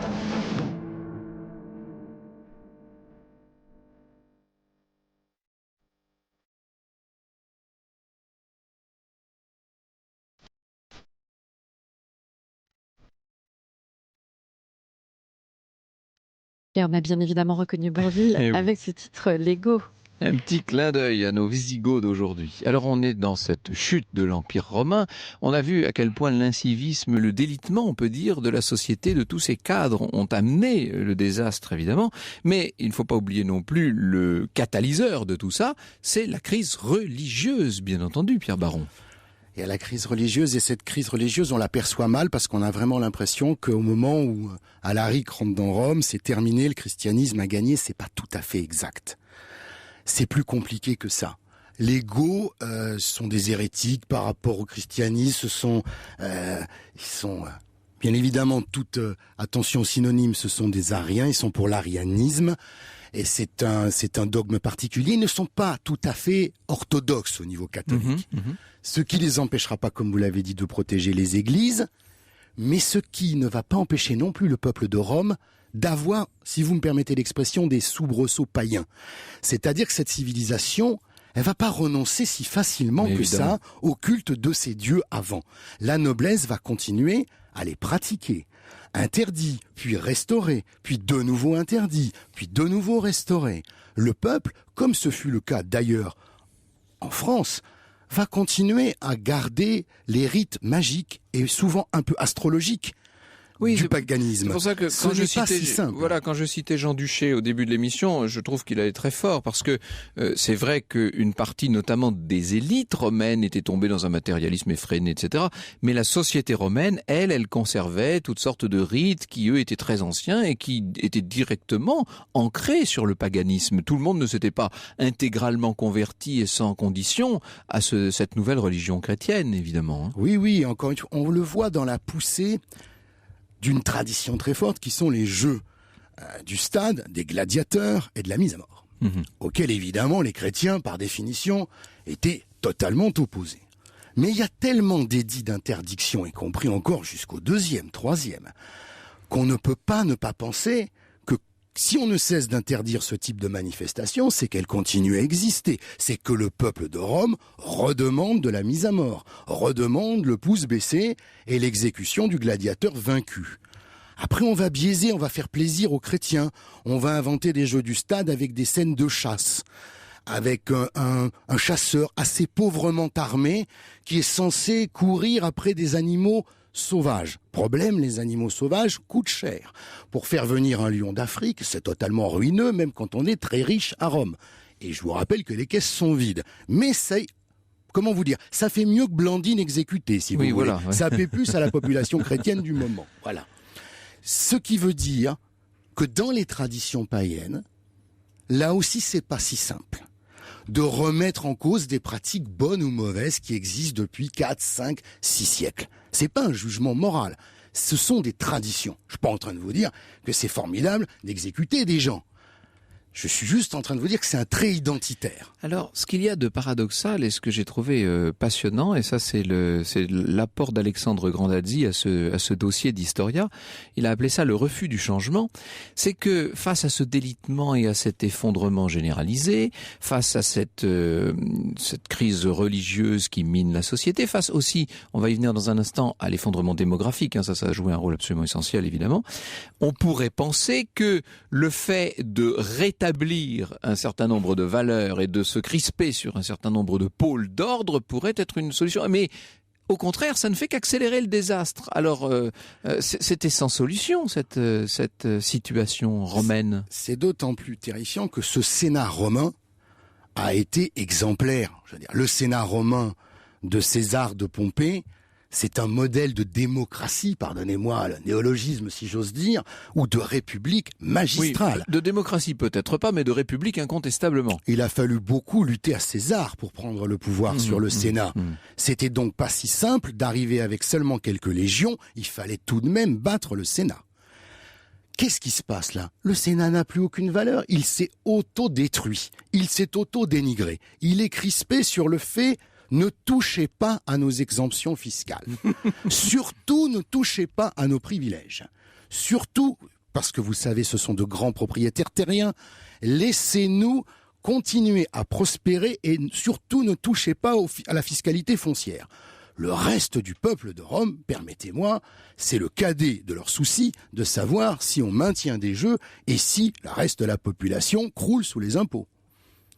Et on a bien évidemment reconnu Bourvil Eh oui. avec ce titre Lego. Un petit clin d'œil à nos Visigoths d'aujourd'hui. Alors on est dans cette chute de l'Empire romain. On a vu à quel point l'incivisme, le délitement, on peut dire, de la société, de tous ces cadres ont amené le désastre évidemment. Mais il ne faut pas oublier non plus le catalyseur de tout ça, c'est la crise religieuse, bien entendu, Pierre Baron. Et à la crise religieuse, et cette crise religieuse, on l'aperçoit mal parce qu'on a vraiment l'impression qu'au moment où Alaric rentre dans Rome, c'est terminé, le christianisme a gagné, c'est pas tout à fait exact. C'est plus compliqué que ça. Les Goths sont des hérétiques par rapport au christianisme. Ils sont bien évidemment, toute attention synonyme, ce sont des ariens. Ils sont pour l'arianisme. Et c'est un dogme particulier. Ils ne sont pas tout à fait orthodoxes au niveau catholique. Ce qui les empêchera pas, comme vous l'avez dit, de protéger les églises. Mais ce qui ne va pas empêcher non plus le peuple de Rome d'avoir, si vous me permettez l'expression, des soubresauts païens. C'est-à-dire que cette civilisation, elle va pas renoncer si facilement que ça au culte de ses dieux avant. La noblesse va continuer à les pratiquer. Interdit, puis restauré, puis de nouveau interdit, puis de nouveau restauré. Le peuple, comme ce fut le cas d'ailleurs en France, va continuer à garder les rites magiques et souvent un peu astrologiques du paganisme. C'est pour ça que quand je citais Jean Duché au début de l'émission, je trouve qu'il allait très fort parce que c'est vrai qu'une partie notamment des élites romaines était tombée dans un matérialisme effréné, etc. Mais la société romaine, elle conservait toutes sortes de rites qui, eux, étaient très anciens et qui étaient directement ancrés sur le paganisme. Tout le monde ne s'était pas intégralement converti et sans condition à cette nouvelle religion chrétienne, évidemment. Oui, encore une fois, on le voit dans la poussée d'une tradition très forte qui sont les jeux du stade, des gladiateurs et de la mise à mort, auxquels évidemment les chrétiens, par définition, étaient totalement opposés. Mais il y a tellement d'édits d'interdiction, y compris encore jusqu'au 2e, 3e, qu'on ne peut pas ne pas penser que si on ne cesse d'interdire ce type de manifestation, c'est qu'elle continue à exister. C'est que le peuple de Rome redemande de la mise à mort, redemande le pouce baissé et l'exécution du gladiateur vaincu. Après, on va biaiser, on va faire plaisir aux chrétiens. On va inventer des jeux du stade avec des scènes de chasse, avec un chasseur assez pauvrement armé qui est censé courir après des animaux sauvages. Problème, les animaux sauvages coûtent cher. Pour faire venir un lion d'Afrique, c'est totalement ruineux, même quand on est très riche à Rome. Et je vous rappelle que les caisses sont vides. Mais comment vous dire, ça fait mieux que Blandine exécutée, si vous voulez. Voilà, ouais. Ça fait plus à la population chrétienne du moment. Voilà. Ce qui veut dire que dans les traditions païennes, là aussi, c'est pas si simple de remettre en cause des pratiques bonnes ou mauvaises qui existent depuis 4, 5, 6 siècles. C'est pas un jugement moral. Ce sont des traditions. Je suis pas en train de vous dire que c'est formidable d'exécuter des gens. Je suis juste en train de vous dire que c'est un trait identitaire. Alors, ce qu'il y a de paradoxal et ce que j'ai trouvé passionnant, et ça c'est l'apport d'Alexandre Grandazzi à ce dossier d'Historia, il a appelé ça le refus du changement, c'est que face à ce délitement et à cet effondrement généralisé, face à cette crise religieuse qui mine la société, face aussi, on va y venir dans un instant, à l'effondrement démographique, ça a joué un rôle absolument essentiel évidemment, on pourrait penser que le fait de rétablir un certain nombre de valeurs et de se crisper sur un certain nombre de pôles d'ordre pourrait être une solution. Mais au contraire, ça ne fait qu'accélérer le désastre. Alors, c'était sans solution, cette situation romaine. C'est d'autant plus terrifiant que ce Sénat romain a été exemplaire. Je veux dire, le Sénat romain de César de Pompée, c'est un modèle de démocratie, pardonnez-moi le néologisme si j'ose dire, ou de république magistrale. Oui, de démocratie peut-être pas, mais de république incontestablement. Il a fallu beaucoup lutter à César pour prendre le pouvoir sur le Sénat. C'était donc pas si simple d'arriver avec seulement quelques légions, il fallait tout de même battre le Sénat. Qu'est-ce qui se passe là? Le Sénat n'a plus aucune valeur, il s'est auto-détruit, il s'est auto-dénigré, il est crispé sur le fait: ne touchez pas à nos exemptions fiscales. Surtout, ne touchez pas à nos privilèges. Surtout, parce que vous savez, ce sont de grands propriétaires terriens, laissez-nous continuer à prospérer et surtout ne touchez pas à la fiscalité foncière. Le reste du peuple de Rome, permettez-moi, c'est le cadet de leur souci de savoir si on maintient des jeux et si le reste de la population croule sous les impôts.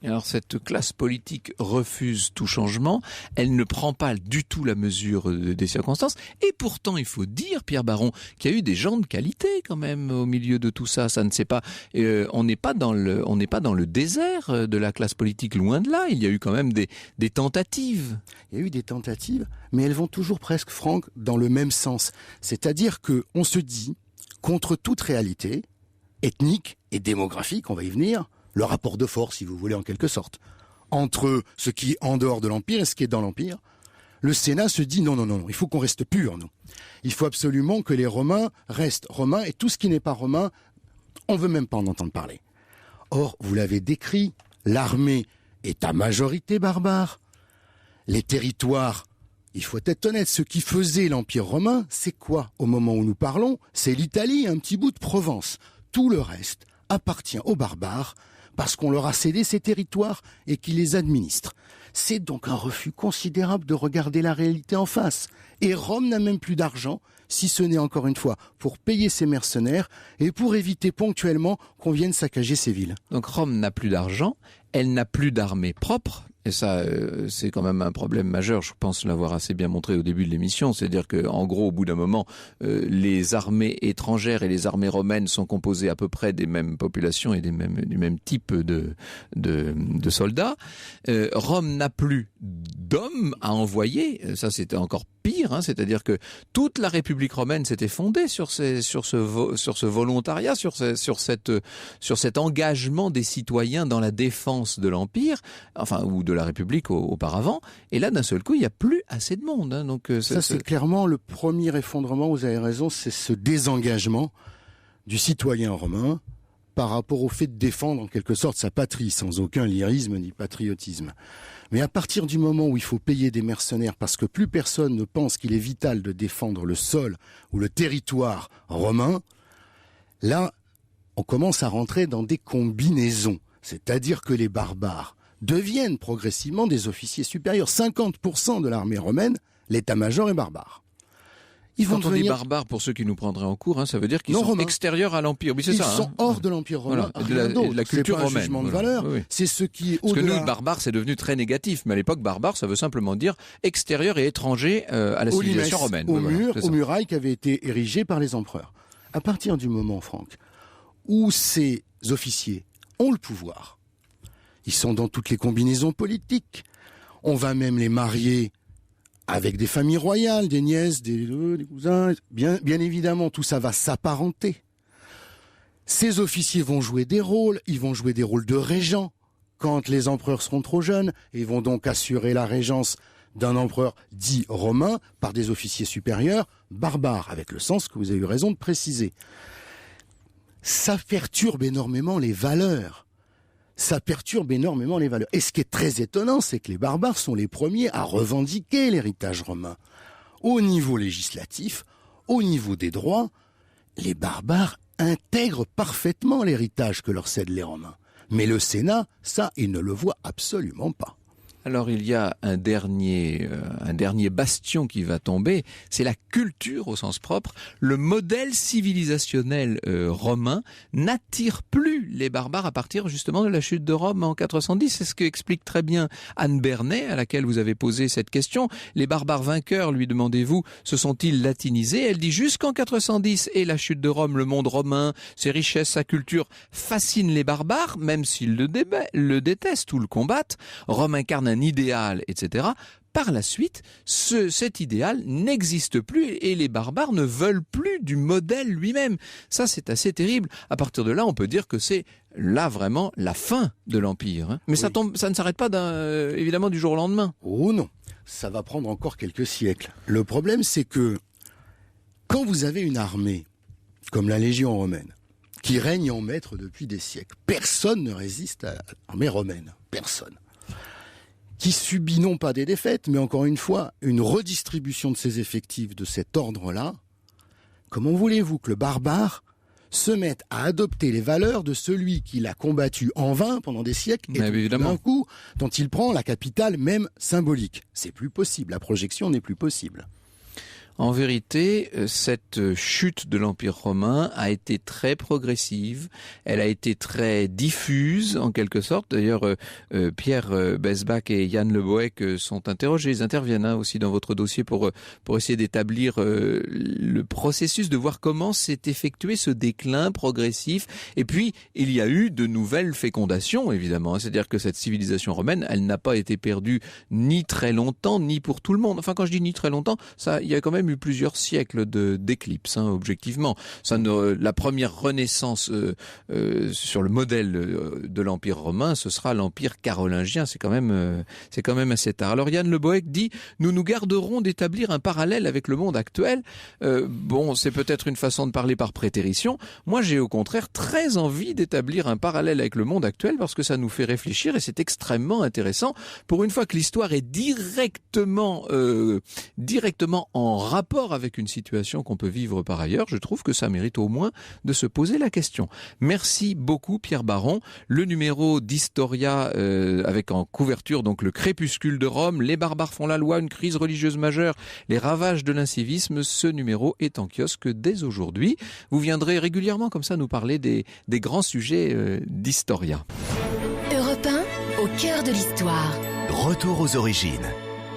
Alors cette classe politique refuse tout changement, elle ne prend pas du tout la mesure des circonstances, et pourtant il faut dire, Pierre Baron, qu'il y a eu des gens de qualité quand même au milieu de tout ça. Ça ne sait pas, on n'est pas dans le désert de la classe politique, loin de là. Il y a eu quand même des tentatives. Il y a eu des tentatives, mais elles vont toujours presque, Franck, dans le même sens. C'est-à-dire que on se dit, contre toute réalité ethnique et démographique, on va y venir, le rapport de force, si vous voulez, en quelque sorte, entre ce qui est en dehors de l'Empire et ce qui est dans l'Empire, le Sénat se dit non, il faut qu'on reste pur, nous. Il faut absolument que les Romains restent Romains, et tout ce qui n'est pas romain, on veut même pas en entendre parler. Or, vous l'avez décrit, l'armée est à majorité barbare. Les territoires, il faut être honnête, ce qui faisait l'Empire romain, c'est quoi? Au moment où nous parlons, c'est l'Italie, un petit bout de Provence. Tout le reste appartient aux barbares, parce qu'on leur a cédé ces territoires et qu'ils les administrent. C'est donc un refus considérable de regarder la réalité en face. Et Rome n'a même plus d'argent, si ce n'est encore une fois pour payer ses mercenaires et pour éviter ponctuellement qu'on vienne saccager ses villes. Donc Rome n'a plus d'argent, elle n'a plus d'armée propre. Et ça, c'est quand même un problème majeur, je pense l'avoir assez bien montré au début de l'émission. C'est-à-dire qu'en gros, au bout d'un moment, les armées étrangères et les armées romaines sont composées à peu près des mêmes populations et du même type de soldats. Rome n'a plus d'hommes à envoyer. Ça, c'était encore pire. C'est-à-dire que toute la République romaine s'était fondée sur ce volontariat, sur cet engagement des citoyens dans la défense de l'Empire, ou de la République auparavant, et là d'un seul coup il n'y a plus assez de monde. Donc ça c'est clairement le premier effondrement. Vous avez raison, c'est ce désengagement du citoyen romain par rapport au fait de défendre en quelque sorte sa patrie, sans aucun lyrisme ni patriotisme. Mais à partir du moment où il faut payer des mercenaires parce que plus personne ne pense qu'il est vital de défendre le sol ou le territoire romain, là on commence à rentrer dans des combinaisons. C'est-à-dire que les barbares deviennent progressivement des officiers supérieurs. 50% de l'armée romaine, l'état-major est barbare. Quand on dit barbares, pour ceux qui nous prendraient en cours, ça veut dire qu'ils sont extérieurs à l'Empire. Oui, c'est ça. Ils sont hors de l'Empire romain. Voilà. De la culture romaine. C'est pas un jugement de valeur. Oui. C'est ce qui est Parce au-delà. que nous, barbare, c'est devenu très négatif. Mais à l'époque, barbare, ça veut simplement dire extérieur et étranger à la civilisation romaine. Aux murailles qui avaient été érigées par les empereurs. À partir du moment, Franck, où ces officiers ont le pouvoir, Ils sont dans toutes les combinaisons politiques. On va même les marier avec des familles royales, des nièces, des cousins. Bien évidemment, tout ça va s'apparenter. Ces officiers vont jouer des rôles, ils vont jouer des rôles de régents quand les empereurs seront trop jeunes, et vont donc assurer la régence d'un empereur dit romain par des officiers supérieurs barbares, avec le sens que vous avez eu raison de préciser. Ça perturbe énormément les valeurs. Et ce qui est très étonnant, c'est que les barbares sont les premiers à revendiquer l'héritage romain. Au niveau législatif, au niveau des droits, les barbares intègrent parfaitement l'héritage que leur cèdent les Romains. Mais le Sénat, ça, il ne le voit absolument pas. Alors il y a un dernier bastion qui va tomber, c'est la culture au sens propre. Le modèle civilisationnel romain n'attire plus les barbares à partir justement de la chute de Rome en 410. C'est ce que explique très bien Anne Bernet, à laquelle vous avez posé cette question. Les barbares vainqueurs, lui demandez-vous, se sont-ils latinisés? Elle dit jusqu'en 410 et la chute de Rome, le monde romain, ses richesses, sa culture fascinent les barbares, même s'ils le détestent ou le combattent. Rome incarne un idéal, etc. Par la suite, cet idéal n'existe plus et les barbares ne veulent plus du modèle lui-même. Ça, c'est assez terrible. À partir de là, on peut dire que c'est là vraiment la fin de l'Empire. Hein. Mais oui. Ça ne s'arrête pas évidemment du jour au lendemain. Oh non, ça va prendre encore quelques siècles. Le problème, c'est que quand vous avez une armée comme la Légion romaine, qui règne en maître depuis des siècles, personne ne résiste à l'armée romaine. Personne. Qui subit non pas des défaites, mais encore une fois, une redistribution de ses effectifs de cet ordre-là. Comment voulez-vous que le barbare se mette à adopter les valeurs de celui qui l'a combattu en vain pendant des siècles et d'un coup, dont il prend la capitale même symbolique? C'est plus possible, la projection n'est plus possible. En vérité, cette chute de l'Empire romain a été très progressive, elle a été très diffuse en quelque sorte. D'ailleurs, Pierre Besbach et Yann Le Bohec sont interrogés, ils interviennent aussi dans votre dossier pour essayer d'établir le processus, de voir comment s'est effectué ce déclin progressif. Et puis, il y a eu de nouvelles fécondations, évidemment. C'est-à-dire que cette civilisation romaine, elle n'a pas été perdue ni très longtemps, ni pour tout le monde. Enfin, quand je dis ni très longtemps, il y a quand même eu plusieurs siècles d'éclipse, objectivement. La première renaissance sur le modèle de l'Empire romain, ce sera l'Empire carolingien. C'est quand même assez tard. Alors Yann Le Bohec dit « Nous nous garderons d'établir un parallèle avec le monde actuel ». C'est peut-être une façon de parler par prétérition. Moi, j'ai au contraire très envie d'établir un parallèle avec le monde actuel parce que ça nous fait réfléchir et c'est extrêmement intéressant. Pour une fois que l'histoire est directement en rapport avec une situation qu'on peut vivre par ailleurs, je trouve que ça mérite au moins de se poser la question. Merci beaucoup Pierre Baron. Le numéro d'Historia avec en couverture donc le crépuscule de Rome, les barbares font la loi, une crise religieuse majeure, les ravages de l'incivisme. Ce numéro est en kiosque dès aujourd'hui. Vous viendrez régulièrement comme ça nous parler des grands sujets d'Historia. Europe 1, au cœur de l'histoire. Retour aux origines.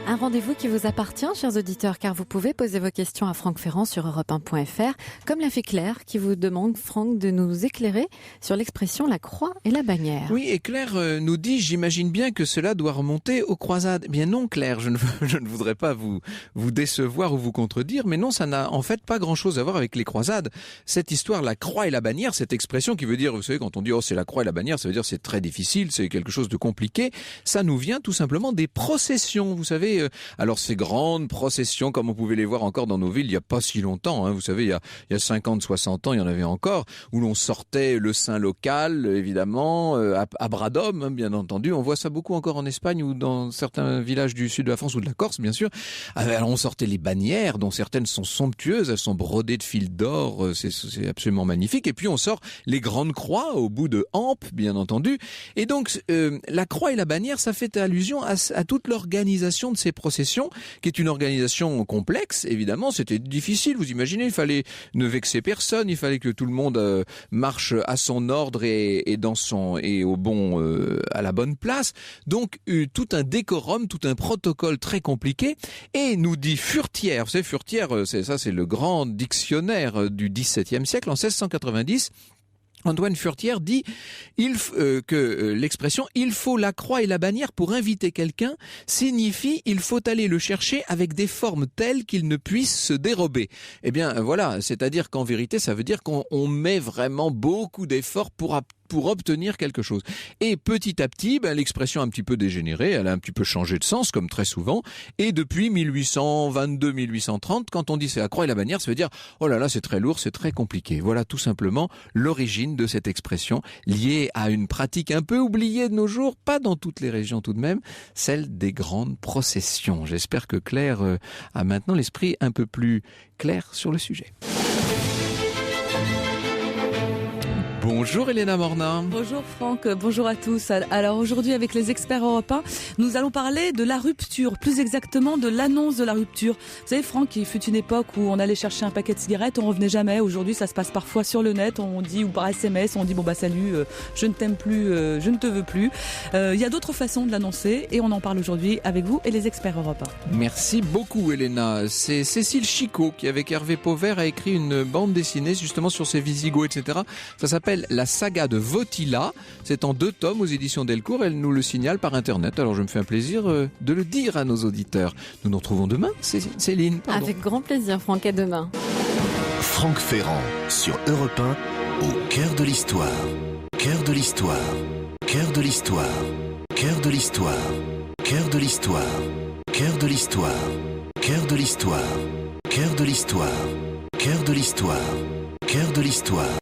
Un rendez-vous qui vous appartient, chers auditeurs, car vous pouvez poser vos questions à Franck Ferrand sur europe1.fr, comme l'a fait Claire, qui vous demande, Franck, de nous éclairer sur l'expression la croix et la bannière. Oui, et Claire nous dit, j'imagine bien que cela doit remonter aux croisades. Eh bien non, Claire, je ne voudrais pas vous décevoir ou vous contredire, mais non, ça n'a en fait pas grand-chose à voir avec les croisades. Cette histoire, la croix et la bannière, cette expression qui veut dire, vous savez, quand on dit « oh, c'est la croix et la bannière », ça veut dire c'est très difficile, c'est quelque chose de compliqué. Ça nous vient tout simplement des processions, vous savez. Alors ces grandes processions, comme on pouvait les voir encore dans nos villes il n'y a pas si longtemps, vous savez, il y a 50, 60 ans, il y en avait encore, où l'on sortait le saint local, évidemment, à bras d'hommes, bien entendu. On voit ça beaucoup encore en Espagne ou dans certains villages du sud de la France ou de la Corse, bien sûr. Alors on sortait les bannières, dont certaines sont somptueuses, elles sont brodées de fils d'or, c'est absolument magnifique. Et puis on sort les grandes croix au bout de hampes, bien entendu. Et donc la croix et la bannière, ça fait allusion à toute l'organisation de ces processions, qui est une organisation complexe, évidemment. C'était difficile, vous imaginez, il fallait ne vexer personne, il fallait que tout le monde marche à son ordre et à la bonne place. Donc tout un décorum, tout un protocole très compliqué. Et nous dit Furetière, vous savez, Furetière, c'est le grand dictionnaire du XVIIe siècle, en 1690. Antoine Furtière dit que l'expression « il faut la croix et la bannière pour inviter quelqu'un » signifie « il faut aller le chercher avec des formes telles qu'il ne puisse se dérober ». Eh bien voilà, c'est-à-dire qu'en vérité ça veut dire qu'on met vraiment beaucoup d'efforts pour obtenir quelque chose. Et petit à petit, l'expression a un petit peu dégénéré, elle a un petit peu changé de sens, comme très souvent. Et depuis 1822-1830, quand on dit c'est la croix et la bannière, ça veut dire oh là là, c'est très lourd, c'est très compliqué. Voilà tout simplement l'origine de cette expression liée à une pratique un peu oubliée de nos jours, pas dans toutes les régions tout de même, celle des grandes processions. J'espère que Claire a maintenant l'esprit un peu plus clair sur le sujet. Bonjour Elena Morna. Bonjour Franck, bonjour à tous. Alors aujourd'hui avec les experts européens, nous allons parler de la rupture, plus exactement de l'annonce de la rupture. Vous savez Franck, il fut une époque où on allait chercher un paquet de cigarettes, on revenait jamais. Aujourd'hui ça se passe parfois sur le net, on dit ou par SMS, on dit bon bah salut, je ne t'aime plus, je ne te veux plus. Il y a d'autres façons de l'annoncer et on en parle aujourd'hui avec vous et les experts européens. Merci beaucoup Elena. C'est Cécile Chicot qui avec Hervé Pauvert a écrit une bande dessinée justement sur ces Visigoths, etc. Ça s'appelle La saga de Votila. C'est en 2 tomes aux éditions Delcourt. Elle nous le signale par internet. Alors je me fais un plaisir de le dire à nos auditeurs. Nous nous retrouvons demain, Céline. Pardon. Avec grand plaisir, Franck, à demain. Franck Ferrand sur Europe 1, au cœur de l'histoire. Cœur de l'histoire. Cœur de l'histoire. Cœur de l'histoire. Cœur de l'histoire. Cœur de l'histoire. Cœur de l'histoire. Cœur de l'histoire. Cœur de l'histoire. Cœur de l'histoire.